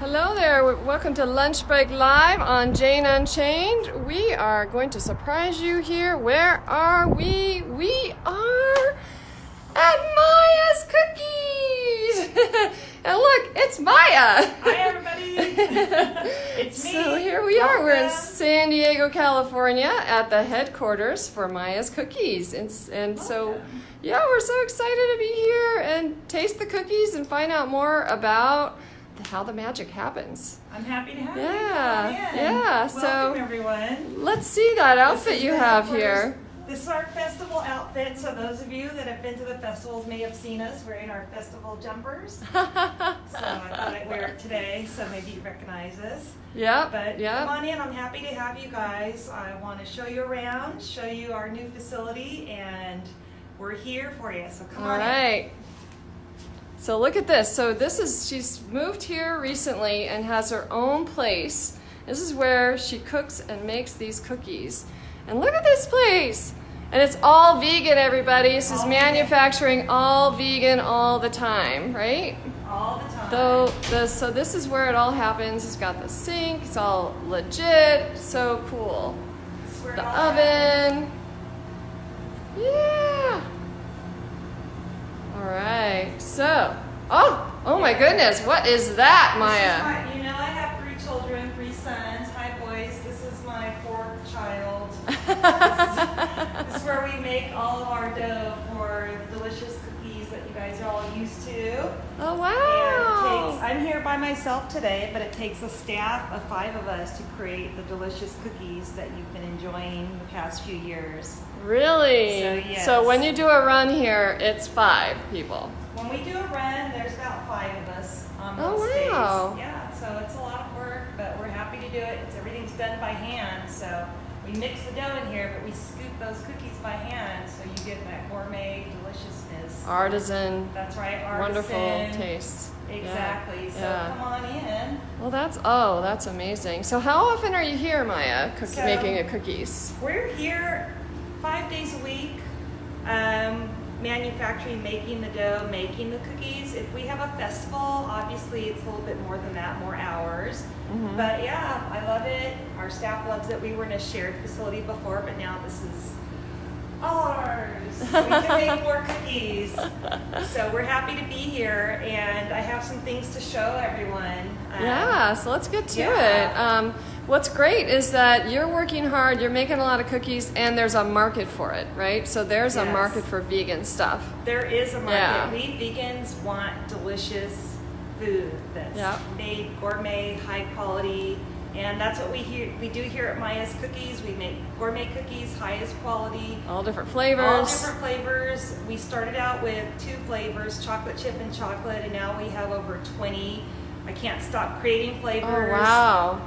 Hello there, welcome to Lunch Break Live on Jane Unchained. We are going to surprise you here. Where are we? We are at Maya's Cookies! And look, it's Maya! Hi everybody! It's me! So here we are, we're in San Diego, California at the headquarters for Maya's Cookies. And so, yeah, we're so excited to be here and taste the cookies and find out more about how the magic happens. I'm happy to have you. Yeah. Welcome, so everyone. let's see that outfit you have here. This is our festival outfit. So those of you that have been to the festivals may have seen us wearing our festival jumpers. So I thought I'd wear it today, so maybe you recognize us. Yep. But come on in. I'm happy to have you guys. I want to show you around, show you our new facility, and we're here for you. So come on in. All right. So look at this. So she's moved here recently and has her own place. This is where she cooks and makes these cookies. And look at this place. And it's all vegan, everybody. This is manufacturing all vegan all the time, right? All the time. So this is where it all happens. It's got the sink. It's all legit. So cool. The oven. Yeah. All right, so, oh my goodness, what is that, Maya? This is I have 3 children, 3 sons. Hi, boys. This is my 4th child. This is where we make all of our dough for delicious cookies that you guys are all used to. Oh, wow. And I'm here by myself today, but it takes a staff of 5 of us to create the delicious cookies that you've been enjoying the past few years. Really? So, yes. So when you do a run here, it's 5 people. When we do a run, there's about 5 of us on Oh, those days. wow. Yeah, so it's a lot of work, but we're happy to do it. Everything's done by hand, so we mix the dough in here, but we scoop those cookies by hand, so you get that gourmet deliciousness. Artisan. That's right, artisan. Wonderful taste. Exactly. Yeah. So Yeah. come on in. Well, that's amazing. So how often are you here, Maya, making the cookies? We're here 5 days a week, manufacturing, making the dough, making the cookies. If we have a festival, obviously it's a little bit more than that, more hours. Mm-hmm. But yeah, I love it. Our staff loves it. We were in a shared facility before, but now this is ours. We can make more cookies. So we're happy to be here, and I have some things to show everyone. Yeah, so let's get to it. What's great is that you're working hard, you're making a lot of cookies, and there's a market for it, right? So there's a market for vegan stuff. There is a market. Yeah. We vegans want delicious food that's made gourmet, high quality, and that's what we do here at Maya's Cookies. We make gourmet cookies, highest quality. All different flavors. All different flavors. We started out with 2 flavors, chocolate chip and chocolate, and now we have over 20. I can't stop creating flavors. Oh, wow.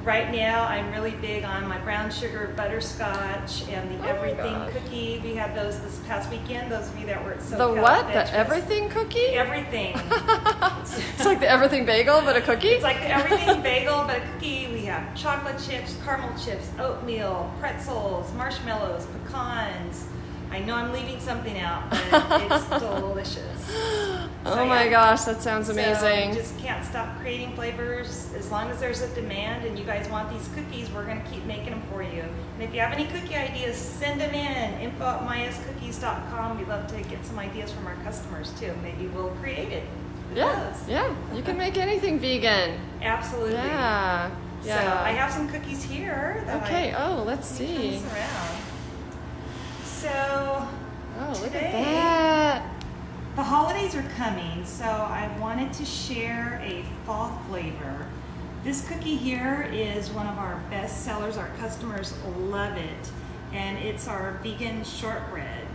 Right now, I'm really big on my brown sugar butterscotch and the everything cookie. We had those this past weekend. Those of you that were at SoCal. The what? The everything cookie? Everything. It's like the everything bagel, but a cookie? It's like the everything bagel, but a cookie. We have chocolate chips, caramel chips, oatmeal, pretzels, marshmallows, pecans. I know I'm leaving something out, but it's delicious. Oh my gosh, that sounds amazing. So just can't stop creating flavors. As long as there's a demand and you guys want these cookies, we're going to keep making them for you. And if you have any cookie ideas, send them in. info@mayascookies.com. We'd love to get some ideas from our customers too. Maybe we'll create it. Yeah, you can make anything vegan. Absolutely. Yeah. So I have some cookies here. Let's see. Turn this around. So, Look at that. The holidays are coming, so I wanted to share a fall flavor. This cookie here is one of our best sellers. Our customers love it, and it's our vegan shortbread.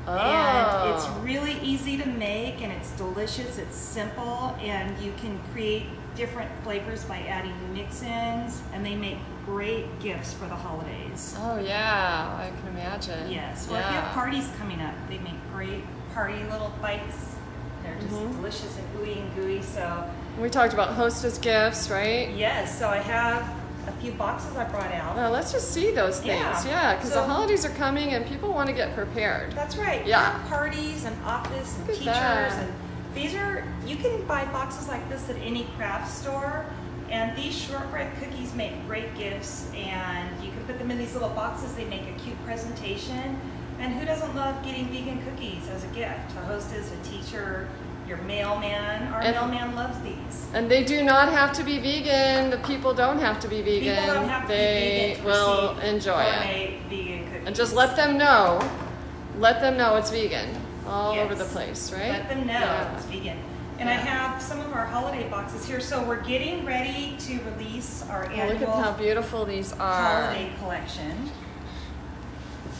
And it's really easy to make, and it's delicious. It's simple, and you can create different flavors by adding mix-ins, and they make great gifts for the holidays. Oh yeah, I can imagine. Yes. Well, if you have parties coming up, they make great party little bites. They're just delicious and ooey and gooey. So we talked about hostess gifts, right? Yes. So I have a few boxes I brought out. Well, let's just see those things. Yeah, because the holidays are coming and people want to get prepared. That's right. Yeah. Parties and office and teachers that. and These are, you can buy boxes like this at any craft store, and these shortbread cookies make great gifts, and you can put them in these little boxes. They make a cute presentation, and who doesn't love getting vegan cookies as a gift? A hostess, a teacher, your mailman. Our mailman loves these. And they do not have to be vegan. The people don't have to be vegan. People don't have to They be vegan to will receive enjoy it. gourmet vegan cookies. And just let them know. Let them know it's vegan all over the place, right? Let them know Yeah. it's vegan. And I have some of our holiday boxes here. So we're getting ready to release our Oh, annual look at how beautiful these are. holiday collection.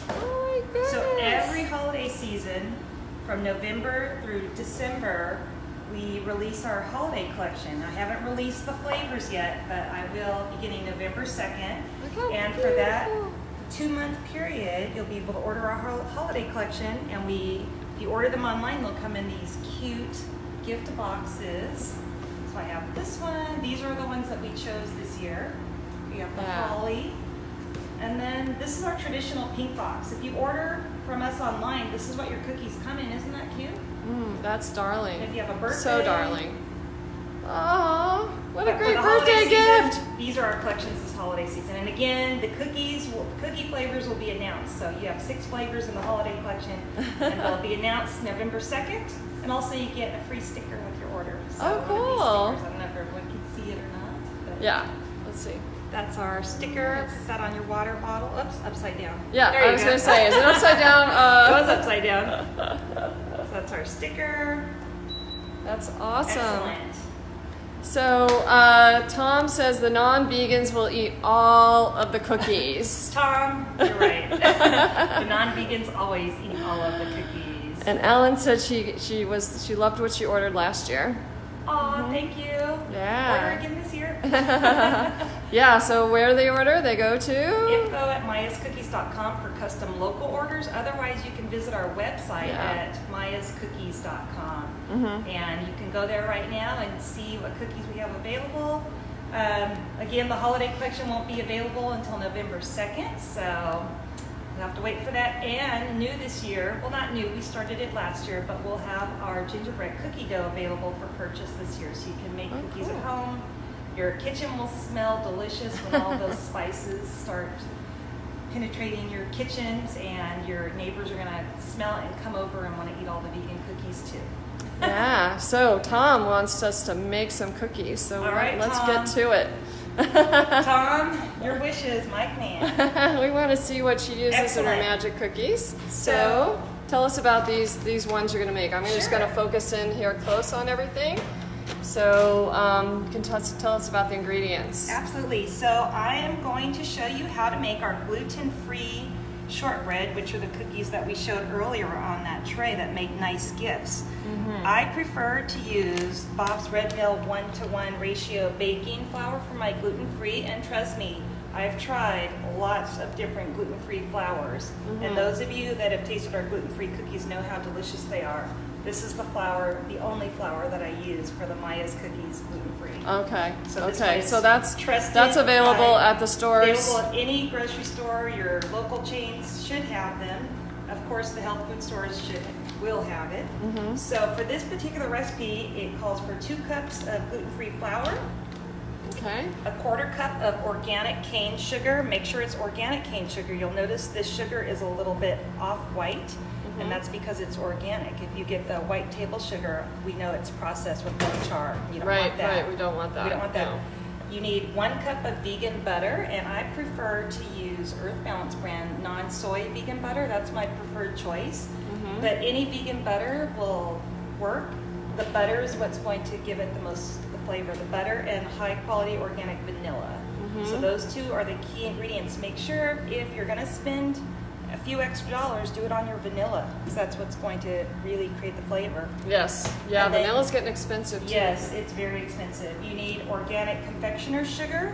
Oh my goodness. So every holiday season, from November through December, we release our holiday collection. I haven't released the flavors yet, but I will beginning November 2nd. Look how And for that beautiful. 2-month period, you'll be able to order our holiday collection, and if you order them online, they'll come in these cute gift boxes. So I have this one. These are the ones that we chose this year. We have the holly. And then this is our traditional pink box. If you order from us online, this is what your cookies come in. Isn't that cute? That's darling. If you have a birthday. So darling. Oh, what a But for great the holiday birthday season, gift. These are our collections this holiday season. And again, the cookie flavors will be announced. So you have 6 flavors in the holiday collection, and they'll be announced November 2nd. And also you get a free sticker with your order. So Oh, one of these cool. stickers, I don't know if everyone can see it or not. But Yeah, let's see. that's our sticker. Put that on your water bottle. Oops, upside down. Yeah, There you I was go. going to say, is it upside down? It was upside down. So that's our sticker. That's awesome. Excellent. So Tom says the non-vegans will eat all of the cookies. Tom, you're right. The non-vegans always eat all of the cookies. And Ellen said she loved what she ordered last year. Aw, thank you. Yeah. Order again this year. Yeah, so where do they order? They go to? info@mayascookies.com for custom local orders. Otherwise, you can visit our website at mayascookies.com. And you can go there right now and see what cookies we have available. Again, the holiday collection won't be available until November 2nd, so you'll have to wait for that. And new this year, well, not new, we started it last year, but we'll have our gingerbread cookie dough available for purchase this year, so you can make cookies at home. Your kitchen will smell delicious when all those spices start penetrating your kitchens, and your neighbors are going to smell it and come over and want to eat all the vegan cookies too. Yeah, so Tom wants us to make some cookies, so All right, let's Tom. get to it. Tom, your wishes, my command. We want to see what she uses in her Excellent. magic cookies. So tell us about these ones you're going to make. I'm just going to focus in here close on everything. So you can tell us about the ingredients. Absolutely. So I am going to show you how to make our gluten-free shortbread, which are the cookies that we showed earlier on that tray that make nice gifts. I prefer to use Bob's Red Mill 1-to-1 ratio baking flour for my gluten-free, and trust me, I've tried lots of different gluten-free flours, and those of you that have tasted our gluten-free cookies know how delicious they are. This is the flour, the only flour that I use for the Maya's cookies gluten-free. Okay. So this okay. one is So that's trusted available by- at the stores. Available at any grocery store. Your local chains should have them. Of course, the health food stores will have it. So for this particular recipe, it calls for 2 cups of gluten-free flour, Okay. a 1/4 cup of organic cane sugar. Make sure it's organic cane sugar. You'll notice this sugar is a little bit off-white, and that's because it's organic. If you get the white table sugar, we know it's processed with low char. You don't want that. Right. We don't want that. We don't want that. No. You need 1 cup of vegan butter, and I prefer to use Earth Balance brand non-soy vegan butter. That's my preferred choice. But any vegan butter will work. The butter is what's going to give it the flavor. The butter and high quality organic vanilla. So those 2 are the key ingredients. Make sure if you're going to spend a few extra dollars, do it on your vanilla, because that's what's going to really create the flavor. Yes. Yeah. And then- Vanilla's getting expensive too. Yes, it's very expensive. You need organic confectioner's sugar,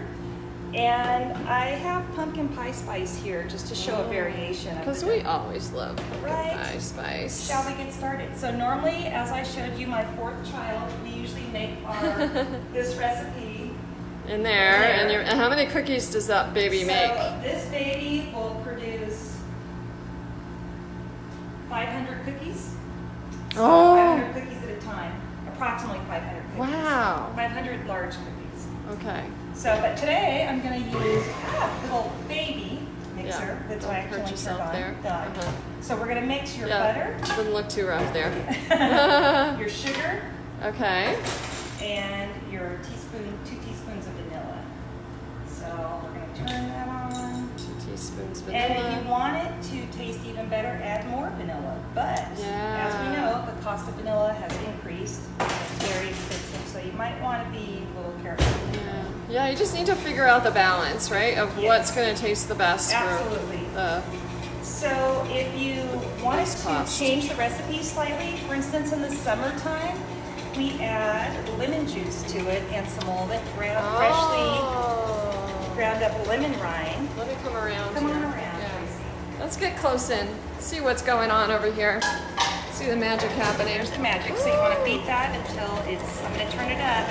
and I have pumpkin pie spice here just to show a variation of Because it. we always love pumpkin Right. pie spice. Shall we get started? So normally, as I showed you my 4th child, we usually make our this recipe In there. There. And how many cookies does that baby make? So this baby will produce 500 cookies. So Oh. 500 cookies at a time. approximately 500 cookies. Wow. 500 large cookies. Okay. So, but today I'm going to use a little baby mixer Yeah. that's Don't actually hurt yourself turned on. there. Done. Uh-huh. So we're going to mix your Yeah. butter, Doesn't look too rough there. your sugar, Okay. and your 2 teaspoons of vanilla. So we're going to turn that on. 2 teaspoons vanilla. And if you want it to taste even better, add more vanilla. But as we know, the cost of vanilla has increased. It's very expensive, so you might want to be a little careful. Yeah. Yeah, you just need to figure out the balance, right, of Yes. what's going to taste the best Absolutely. for the So if you wanted Nice to cost. change the recipe slightly, for instance, in the summertime, we add lemon juice to it and some freshly ground up lemon rind. Let me come around Come here. on around, Yeah. Tracy. Let's get close in. See what's going on over here. See the magic happening. There's the magic. So you want to beat that until it's, I'm going to turn it up.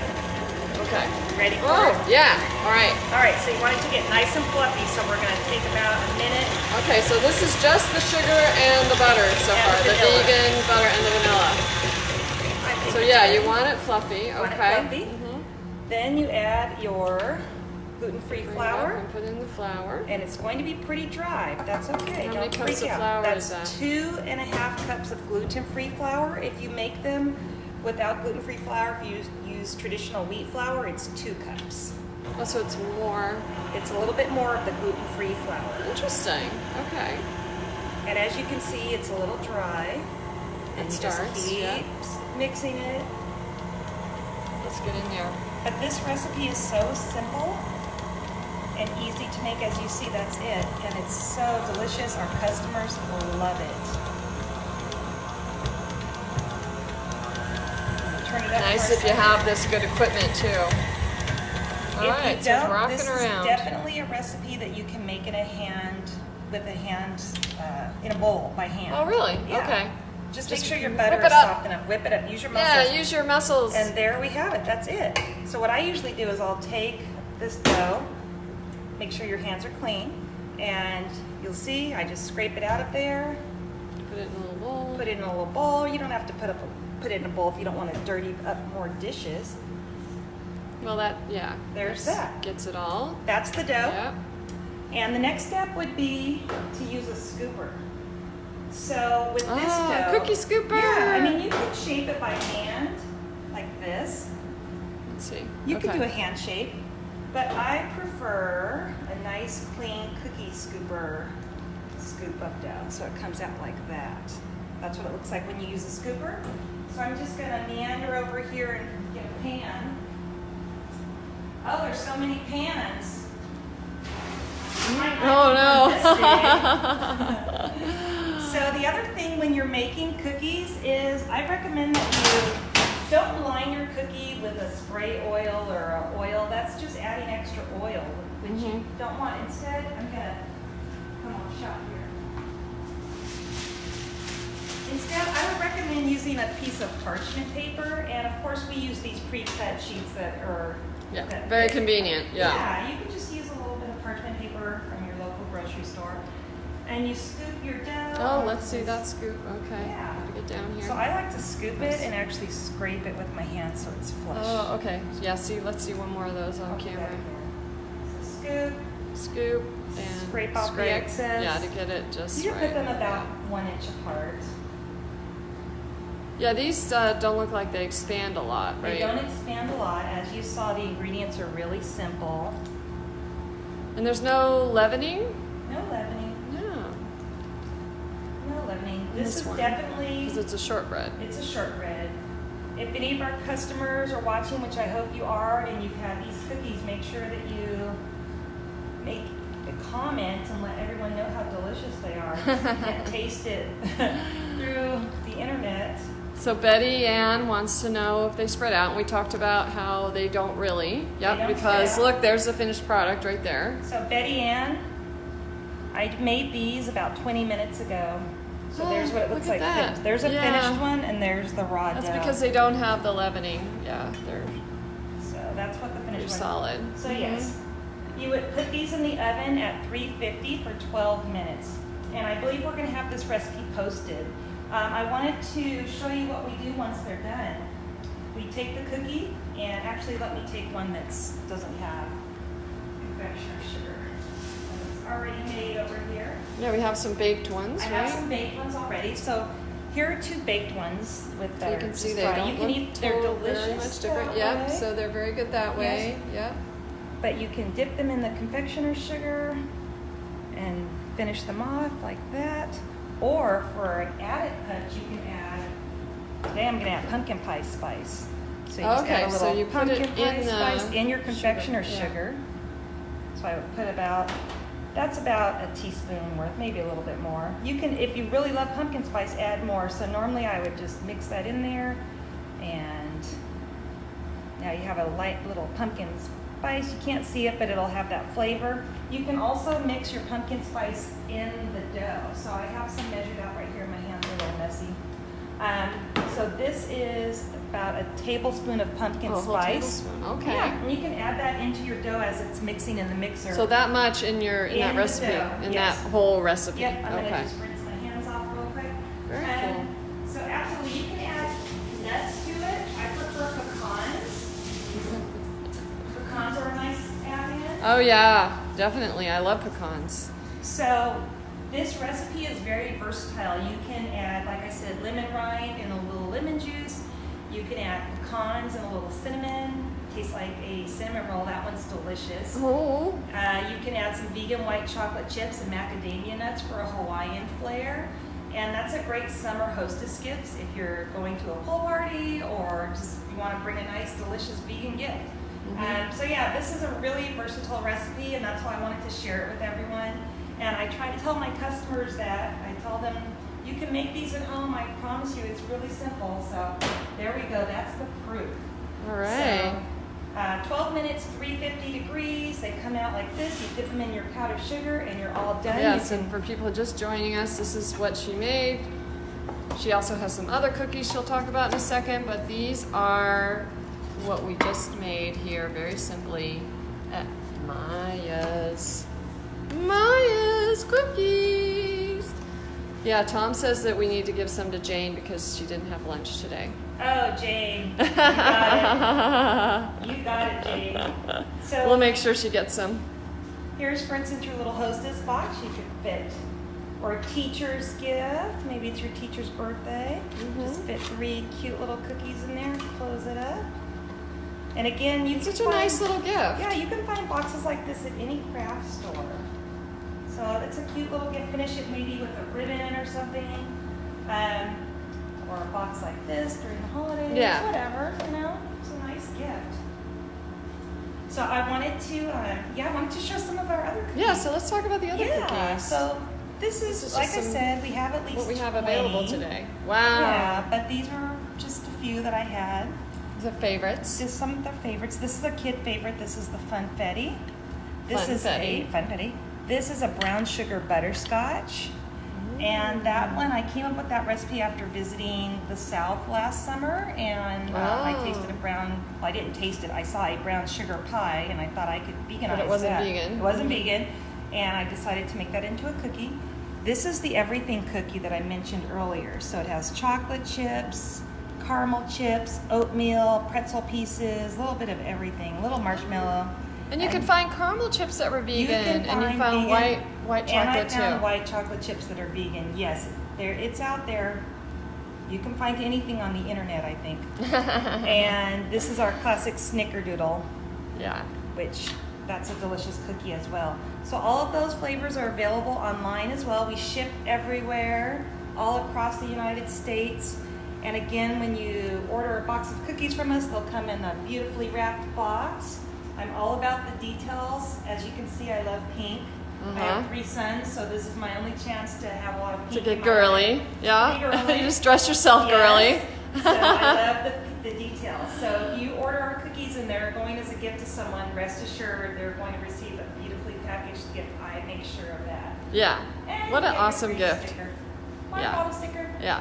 Okay. Ready for Oh, it? yeah. All right. All right, so you want it to get nice and fluffy, so we're going to take about a minute. Okay, so this is just the sugar and the butter so And far. the The vanilla. vegan butter and the vanilla. I think So it's yeah, ready. you want it fluffy. Want it Okay. fluffy? Then you add your gluten-free Bring it up flour. and put in the flour. And it's going to be pretty dry, but that's okay. How many Don't cups freak of out. flour That's is that? 2.5 cups of gluten-free flour. If you make them without gluten-free flour, if you use traditional wheat flour, it's 2 cups. Oh, so it's more. It's a little bit more of the gluten-free flour. Interesting. Okay. And as you can see, it's a little dry. And you starts, just keep yeah. mixing it. Let's get in there. But this recipe is so simple and easy to make. As you see, that's it. And it's so delicious. Our customers will love it. Turn it up Nice for a if you second. have this good equipment too. All If right, you so it's don't, rocking this around. is definitely a recipe that you can make in a bowl by hand. Oh, really? Yeah. Okay. Just Just make sure your whip butter it is up. soft enough. Whip it up. Use your muscles. Yeah, use your muscles. And there we have it. That's it. So what I usually do is I'll take this dough, make sure your hands are clean, and you'll see I just scrape it out of there, Put it in a little bowl. put it in a little bowl. You don't have to put it in a bowl if you don't want to dirty up more dishes. Well, yeah. There's this that. Gets it all. That's the dough. Yep. And the next step would be to use a scooper. So with this dough, cookie scooper. yeah, I mean you could shape it by hand like this. Let's see. You okay. could do a hand shape, but I prefer a nice clean cookie scooper scoop up dough. So it comes out like that. That's what it looks like when you use a scooper. So I'm just gonna meander over here and get a pan. Oh, there's so many pans. Oh no. So the other thing when you're making cookies is I recommend that you don't line your cookie with a spray oil or a oil. That's just adding extra oil, which you don't want. Instead, I'm gonna come on shot here. Instead, I would recommend using a piece of parchment paper, and of course we use these pre-cut sheets that are Very convenient. Yeah. Yeah, you can just use a little bit of parchment paper from your local grocery store. And you scoop your dough. Oh, let's see that scoop. Okay. Yeah. Gotta get down here. So I like to scoop it and actually scrape it with my hand so it's flush. Oh, okay. Yeah, see, let's see one more of those on I'll do that camera. again. So scoop. Scoop and Scrape off the excess. Yeah, to get it just You can right. put them about 1 inch apart. Yeah, these don't look like they expand a lot, right? They don't expand a lot. As you saw, the ingredients are really simple. And there's no leavening? No leavening. No. No leavening. This is one. definitely... Because it's a shortbread. It's a shortbread. If any of our customers are watching, which I hope you are, and you've had these cookies, make sure that you make a comment and let everyone know how delicious they are. You can't taste it through the internet. So Betty Ann wants to know if they spread out. And we talked about how they don't really. Yep, don't because spread out. look, there's the finished product right there. So Betty Ann, I made these about 20 minutes ago. So Oh, there's what it look looks at like. that. There's a Yeah. finished one and there's the raw That's dough. because they don't have the leavening. Yeah, they're So that's what the pretty finished one. solid. So yes, you would put these in the oven at 350 for 12 minutes. And I believe we're going to have this recipe posted. I wanted to show you what we do once they're done. We take the cookie, and actually let me take one that doesn't have confectioner sugar. It's already made over here. Yeah, we have some baked ones, I right? have some baked ones already. So here are 2 baked ones with that. You can see they dry. don't You can look eat, they're delicious. very much different. that Yep, way. so they're very good that way. Yep. But you can dip them in the confectioner sugar and finish them off like that. Or for an added punch, you can add, today I'm gonna add pumpkin pie spice. So you just Okay, add a so little you put pumpkin it pie in the spice in your confectioner sugar, yeah. sugar. So I would put about, that's about a teaspoon worth, maybe a little bit more. You can, if you really love pumpkin spice, add more. So normally I would just mix that in there, and now you have a light little pumpkin spice. You can't see it, but it'll have that flavor. You can also mix your pumpkin spice in the dough. So I have some measured out right here. My hands are a little messy. So this is about a tablespoon of pumpkin Oh, a whole spice. tablespoon. Okay. Yeah, and you can add that into your dough as it's mixing in the mixer. So that much in your in that In the recipe, dough, in yes. that whole recipe. Yep, I'm okay. gonna just rinse my hands off real quick. Very cool. So absolutely, you can add nuts to it. I prefer pecans. Pecans are a nice add-in. Oh yeah, definitely. I love pecans. So this recipe is very versatile. You can add, like I said, lemon rind and a little lemon juice. You can add pecans and a little cinnamon. Tastes like a cinnamon roll. That one's delicious. Oh. You can add some vegan white chocolate chips and macadamia nuts for a Hawaiian flair. And that's a great summer hostess gift if you're going to a pool party or just you want to bring a nice, delicious vegan gift. So yeah, this is a really versatile recipe, and that's why I wanted to share it with everyone. And I try to tell my customers that. I tell them, you can make these at home. I promise you, it's really simple. So there we go. That's the proof. All right. So, 12 minutes, 350 degrees. They come out like this. You dip them in your powdered sugar, and you're all done. Yes, and for people just joining us, this is what she made. She also has some other cookies she'll talk about in a second, but these are what we just made here very simply at Maya's Cookies. Yeah, Tom says that we need to give some to Jane because she didn't have lunch today. Oh, Jane, you got it. You got it, Jane. So We'll make sure she gets some. here's, for instance, your little hostess box you could fit. Or a teacher's gift. Maybe it's your teacher's birthday. Just fit 3 cute little cookies in there. Close it up. And again, you can Such a find, nice little gift. Yeah, you can find boxes like this at any craft store. So it's a cute little gift. Finish it maybe with a ribbon or something. Or a box like this during the holidays. Yeah. Whatever, you know. It's a nice gift. So I wanted to show some of our other cookies. Yeah, so let's talk about the other cookies. So this is like I just said, we have at least what we have 20. available today. Wow. Yeah, but these are just a few that I had. The favorites. Just some of the favorites. This is a kid favorite. This is the Funfetti. This is Funfetti. a Funfetti. This is a brown sugar butterscotch. And that one, I came up with that recipe after visiting the South last summer, and I tasted a brown. Well, I didn't taste it. I saw a brown sugar pie, and I thought I could veganize But it wasn't that. vegan. It wasn't vegan, and I decided to make that into a cookie. This is the everything cookie that I mentioned earlier. So it has chocolate chips, caramel chips, oatmeal, pretzel pieces, a little bit of everything, a little marshmallow. And you can find caramel chips that were vegan, and you found vegan, white chocolate and I found too. white chocolate chips that are vegan. Yes, it's out there. You can find anything on the internet, I think. And this is our classic snickerdoodle, Yeah. which that's a delicious cookie as well. So all of those flavors are available online as well. We ship everywhere, all across the United States. And again, when you order a box of cookies from us, they'll come in a beautifully wrapped box. I'm all about the details. As you can see, I love pink. I have 3 sons, so this is my only chance to have a lot of pink. To in get my girly. life. Yeah. To be girly. You just dress yourself girly. Yes. So I love the details. So if you order our cookies and they're going as a gift to someone, rest assured they're going to receive a beautifully packaged gift. I make sure of that. Yeah. And What you an get your awesome free gift. Sticker. My Yeah. bottle sticker. Yeah.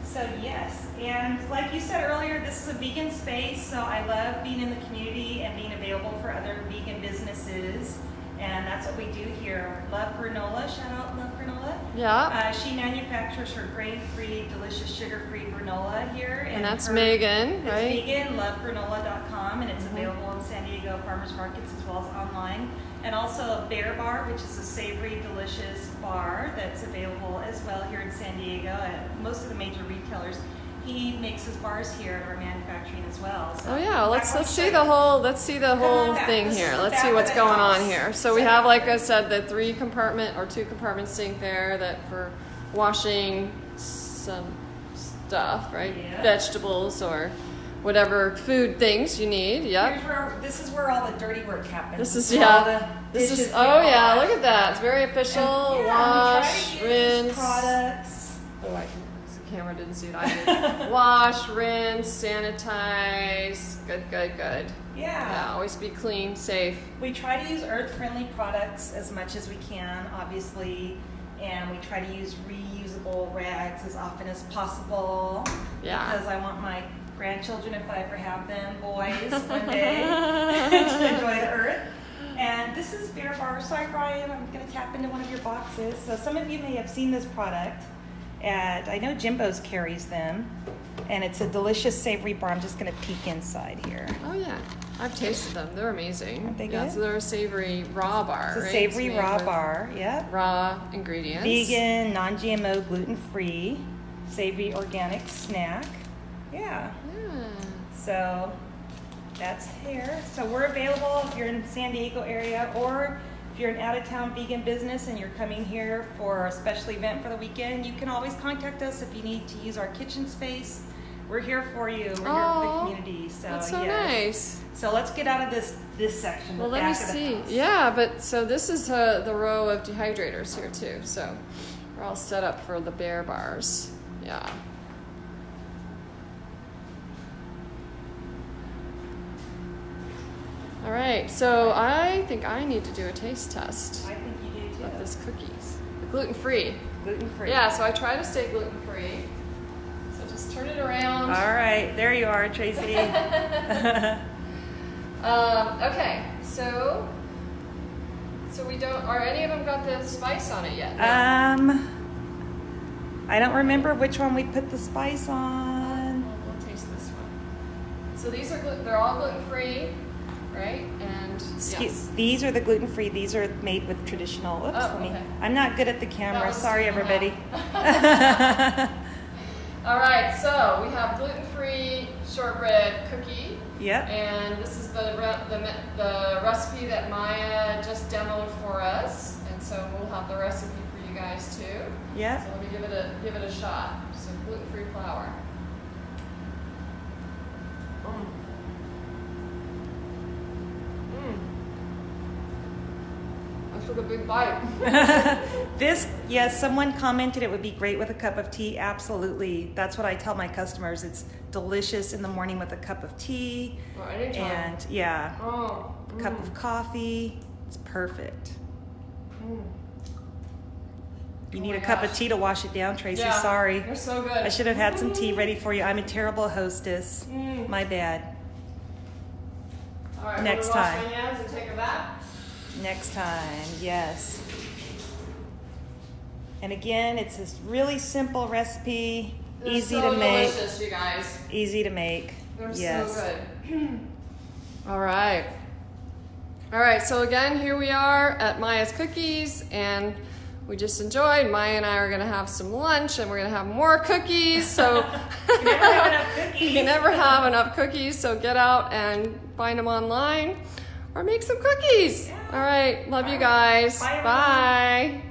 So yes, and like you said earlier, this is a vegan space, so I love being in the community and being available for other vegan businesses. And that's what we do here. Love Granola, shout out Love Granola. Yeah. She manufactures her grain-free, delicious, sugar-free granola here. And that's Megan, right? It's vegan, lovegranola.com, and it's available in San Diego farmers markets as well as online. And also a Bear Bar, which is a savory, delicious bar that's available as well here in San Diego at most of the major retailers. He makes his bars here at our manufacturing as well. So oh yeah, let's see the whole thing here. Let's see what's going on here. So we have, like I said, the 3-compartment or 2-compartment sink there that for washing some stuff, right? Yeah. Vegetables or whatever food things you need. Yep. This is where all the dirty work happens. This is Dishes oh yeah, look at that. It's very official. And, wash, we try to use rinse. products. Oh, the camera didn't see it either. Wash, rinse, sanitize. Good. Yeah, always be clean, safe. We try to use earth-friendly products as much as we can, obviously, and we try to use reusable rags as often as possible. Yeah. Because I want my grandchildren, if I ever have them, boys, one day, to enjoy the earth. And this is Bear Bar. Sorry, Brian, I'm going to tap into one of your boxes. So some of you may have seen this product. And I know Jimbo's carries them. And it's a delicious savory bar. I'm just going to peek inside here. Oh yeah, I've tasted them. They're amazing. Aren't they Yeah, good? so they're a savory raw bar, It's a right? savory made raw with bar. Yep. Raw ingredients. Vegan, non-GMO, gluten-free, savory organic snack. Yeah. Yeah. So that's here. So we're available if you're in the San Diego area, or if you're an out-of-town vegan business and you're coming here for a special event for the weekend, you can always contact us if you need to use our kitchen space. We're here for you. We're here for the community. So That's so yes. nice. So let's get out of this section. Well, the let me back of the see. house. Yeah, but so this is the row of dehydrators here too. So we're all set up for the Bear Bars. Yeah. All right, so I think I need to do a taste test I think you do too. of this cookies. The gluten-free. Gluten-free. Yeah, so I try to stay gluten-free. So just turn it around. All right, there you are, Tracy. Okay, so we don't, are any of them got the spice on it yet? No. I don't remember which one we put the spice on. Well, we'll taste this one. So these are, they're all gluten-free, right? And yes. These are the gluten-free. These are made with traditional. Oops, Oh, okay. I'm not good at the camera. was Sorry, too everybody. All right, so we have gluten-free shortbread cookie. Yep. And this is the recipe that Maya just demoed for us, and so we'll have the recipe for you guys too. Yep. So let me give it a shot. So gluten-free flour. I took a big bite. Yes, someone commented it would be great with a cup of tea. Absolutely. That's what I tell my customers. It's delicious in the morning with a cup of tea. Well, anytime. And yeah, Oh. a cup of coffee. It's perfect. You need my a cup of gosh. tea to wash it down, Tracy. Yeah, Sorry. They're so good. I should have had some tea ready for you. I'm a terrible hostess. My bad. All right, next wash time. my hands and take a bath. Next time, yes. And again, it's this really simple recipe, They're easy so to make. delicious, you guys. Easy to make. They're Yes. so good. All right. All right, so again, here we are at Maya's Cookies, and we just enjoyed. Maya and I are gonna have some lunch, and we're gonna have more cookies, so You never have enough cookies. you never have enough cookies, so get out and find them online or make some cookies. Yeah. All right, love you All right. guys. Bye, everyone. Bye.